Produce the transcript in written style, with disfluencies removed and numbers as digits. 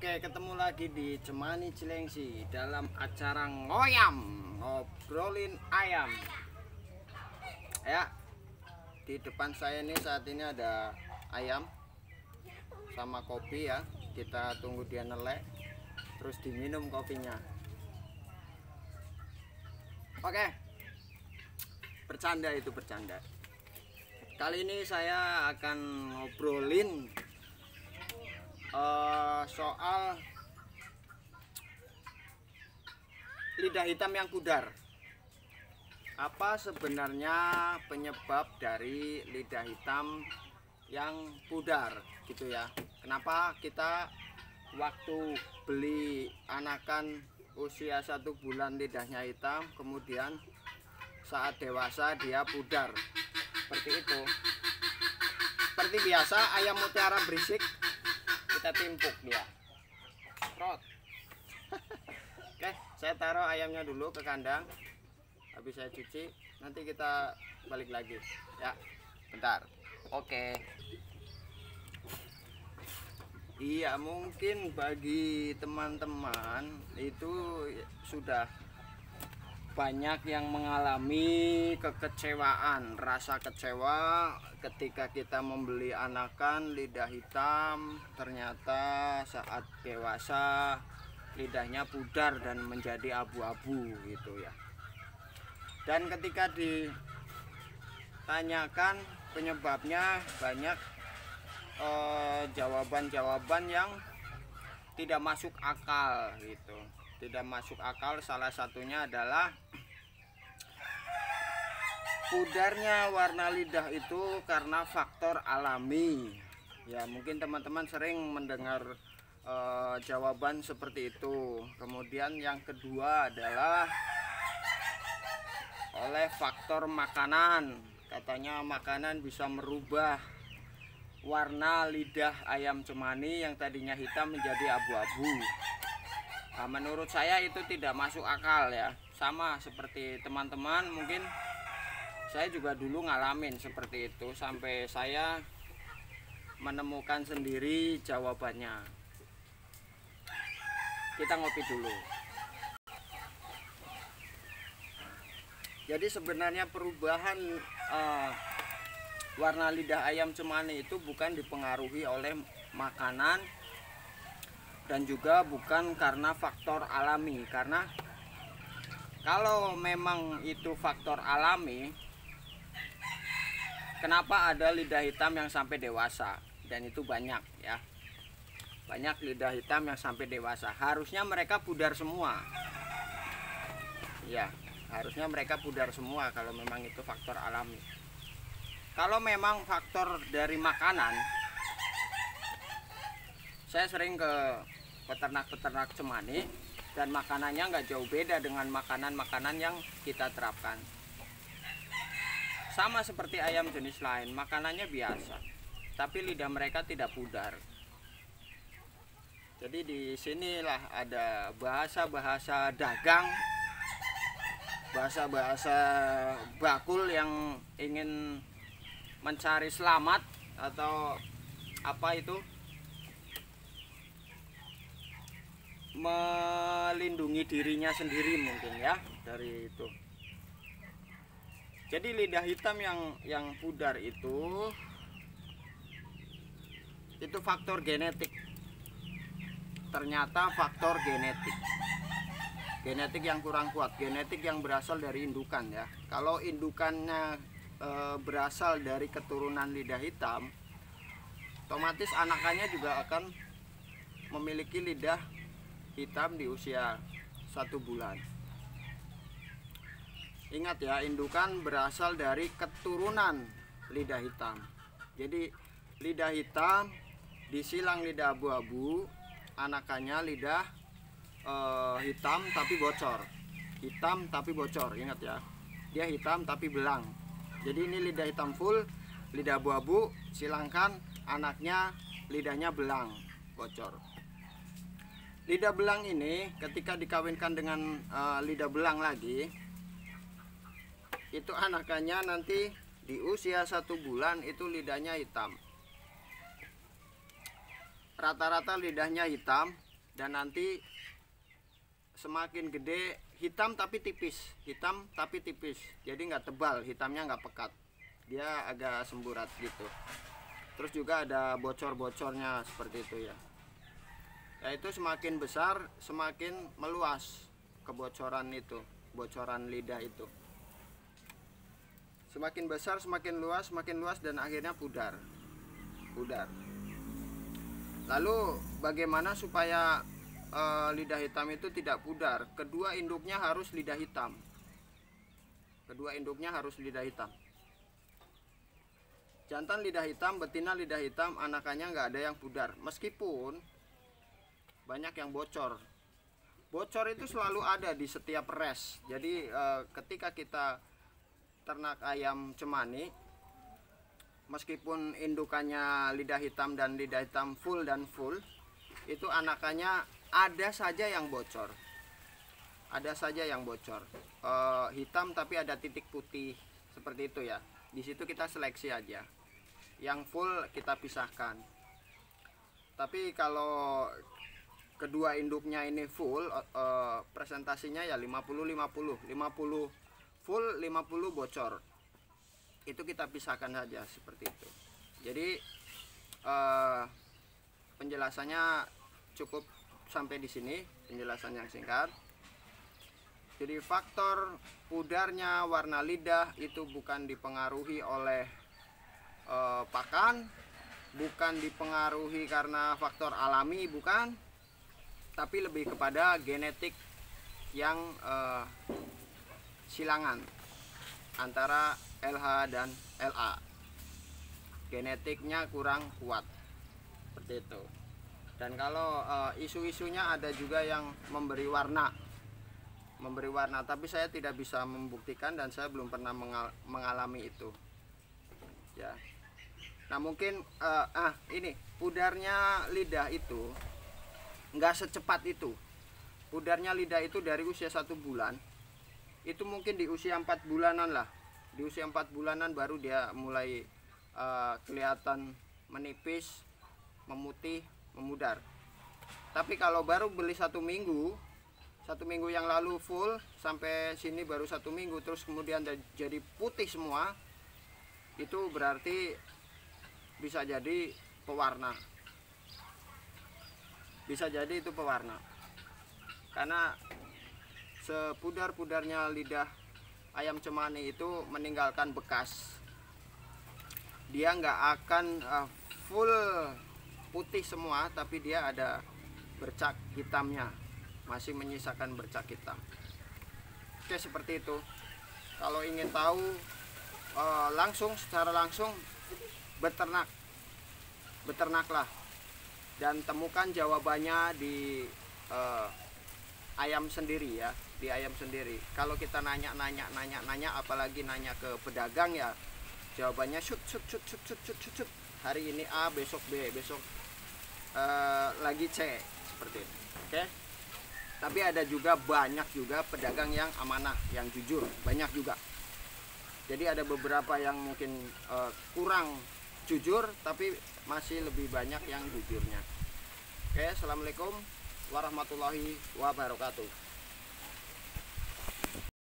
Oke, ketemu lagi di Cemani Cilengsi dalam acara ngoyam, ngobrolin ayam. Ya, di depan saya ini saat ini ada ayam sama kopi ya. Kita tunggu dia nelek, terus diminum kopinya. Oke, bercanda itu bercanda. Kali ini saya akan ngobrolin soal lidah hitam yang pudar. Apa sebenarnya penyebab dari lidah hitam yang pudar gitu ya? Kenapa kita waktu beli anakan usia 1 bulan lidahnya hitam, kemudian saat dewasa dia pudar seperti itu? Seperti biasa ayam mutiara berisik, kita timpuk dia. Rot. Oke, saya taruh ayamnya dulu ke kandang. Habis saya cuci, nanti kita balik lagi. Ya, bentar. Oke. Iya, mungkin bagi teman-teman itu sudah banyak yang mengalami kekecewaan, rasa kecewa ketika kita membeli anakan lidah hitam, ternyata saat dewasa lidahnya pudar dan menjadi abu-abu gitu ya. Dan ketika ditanyakan penyebabnya, banyak jawaban-jawaban yang tidak masuk akal gitu. Tidak masuk akal, salah satunya adalah pudarnya warna lidah itu karena faktor alami. Ya, mungkin teman-teman sering mendengar jawaban seperti itu. Kemudian yang kedua adalah oleh faktor makanan. Katanya makanan bisa merubah warna lidah ayam cemani yang tadinya hitam menjadi abu-abu. Nah, menurut saya itu tidak masuk akal ya. Sama seperti teman-teman, mungkin saya juga dulu ngalamin seperti itu sampai saya menemukan sendiri jawabannya. Kita ngopi dulu. Jadi sebenarnya perubahan warna lidah ayam cemani itu bukan dipengaruhi oleh makanan dan juga bukan karena faktor alami. Karena kalau memang itu faktor alami, kenapa ada lidah hitam yang sampai dewasa? Dan itu banyak ya. Banyak lidah hitam yang sampai dewasa. Harusnya mereka pudar semua. Ya, harusnya mereka pudar semua kalau memang itu faktor alami. Kalau memang faktor dari makanan, saya sering ke peternak-peternak cemani dan makanannya nggak jauh beda dengan makanan-makanan yang kita terapkan. Sama seperti ayam jenis lain, makanannya biasa, tapi lidah mereka tidak pudar. Jadi di sinilah ada bahasa-bahasa dagang, bahasa-bahasa bakul yang ingin mencari selamat atau apa itu, melindungi dirinya sendiri mungkin ya dari itu. Jadi lidah hitam yang pudar itu faktor genetik. Ternyata faktor genetik yang kurang kuat, genetik yang berasal dari indukan ya. Kalau indukannya berasal dari keturunan lidah hitam, otomatis anakannya juga akan memiliki lidah hitam di usia 1 bulan. Ingat ya, indukan berasal dari keturunan lidah hitam. Jadi lidah hitam disilang lidah abu-abu, anakannya lidah hitam tapi bocor. Hitam tapi bocor, ingat ya. Dia hitam tapi belang. Jadi ini lidah hitam full, lidah abu-abu, silangkan anaknya lidahnya belang, bocor. Lidah belang ini ketika dikawinkan dengan lidah belang lagi, itu anakannya nanti di usia 1 bulan itu lidahnya hitam. Rata-rata lidahnya hitam Dan nanti semakin gede, hitam tapi tipis, jadi nggak tebal, hitamnya nggak pekat, dia agak semburat gitu. Terus juga ada bocor-bocornya seperti itu ya. Yaitu semakin besar semakin meluas kebocoran itu, bocoran lidah itu. Semakin besar semakin luas dan akhirnya pudar. Lalu bagaimana supaya lidah hitam itu tidak pudar? Kedua induknya harus lidah hitam. Jantan lidah hitam, betina lidah hitam, anakannya nggak ada yang pudar. Meskipun banyak yang bocor. Bocor itu selalu ada di setiap res. Jadi ketika kita ternak ayam cemani, meskipun indukannya lidah hitam dan lidah hitam full, itu anakannya ada saja yang bocor. Hitam tapi ada titik putih seperti itu ya. Di situ kita seleksi aja. Yang full kita pisahkan. Tapi kalau kedua induknya ini full, presentasinya ya 50-50 full, 50 bocor. Itu kita pisahkan saja seperti itu. Jadi penjelasannya cukup sampai di sini, penjelasan yang singkat. Jadi faktor pudarnya warna lidah itu bukan dipengaruhi oleh pakan, bukan dipengaruhi karena faktor alami, bukan, tapi lebih kepada genetik yang silangan antara LH dan LA. Genetiknya kurang kuat seperti itu. Dan kalau isu-isunya ada juga yang memberi warna, tapi saya tidak bisa membuktikan dan saya belum pernah mengalami itu ya. Nah mungkin ini pudarnya lidah itu nggak secepat itu. Pudarnya lidah itu dari usia 1 bulan, itu mungkin di usia 4 bulanan lah. Di usia 4 bulanan baru dia mulai kelihatan menipis, memutih, memudar. Tapi kalau baru beli 1 minggu yang lalu full, sampai sini baru 1 minggu, terus kemudian jadi putih semua, itu berarti bisa jadi pewarna. Karena sepudar-pudarnya lidah ayam cemani itu meninggalkan bekas. Dia nggak akan full putih semua, tapi dia ada bercak hitamnya, masih menyisakan bercak hitam. Oke, seperti itu. Kalau ingin tahu secara langsung beternaklah dan temukan jawabannya di ayam sendiri ya, di ayam sendiri. Kalau kita nanya, apalagi nanya ke pedagang ya, jawabannya shoot. Hari ini A, besok B, besok lagi C, seperti itu. Oke. Tapi ada juga banyak juga pedagang yang amanah, yang jujur, banyak juga. Jadi ada beberapa yang mungkin kurang jujur, tapi masih lebih banyak yang jujurnya. Oke, assalamualaikum warahmatullahi wabarakatuh.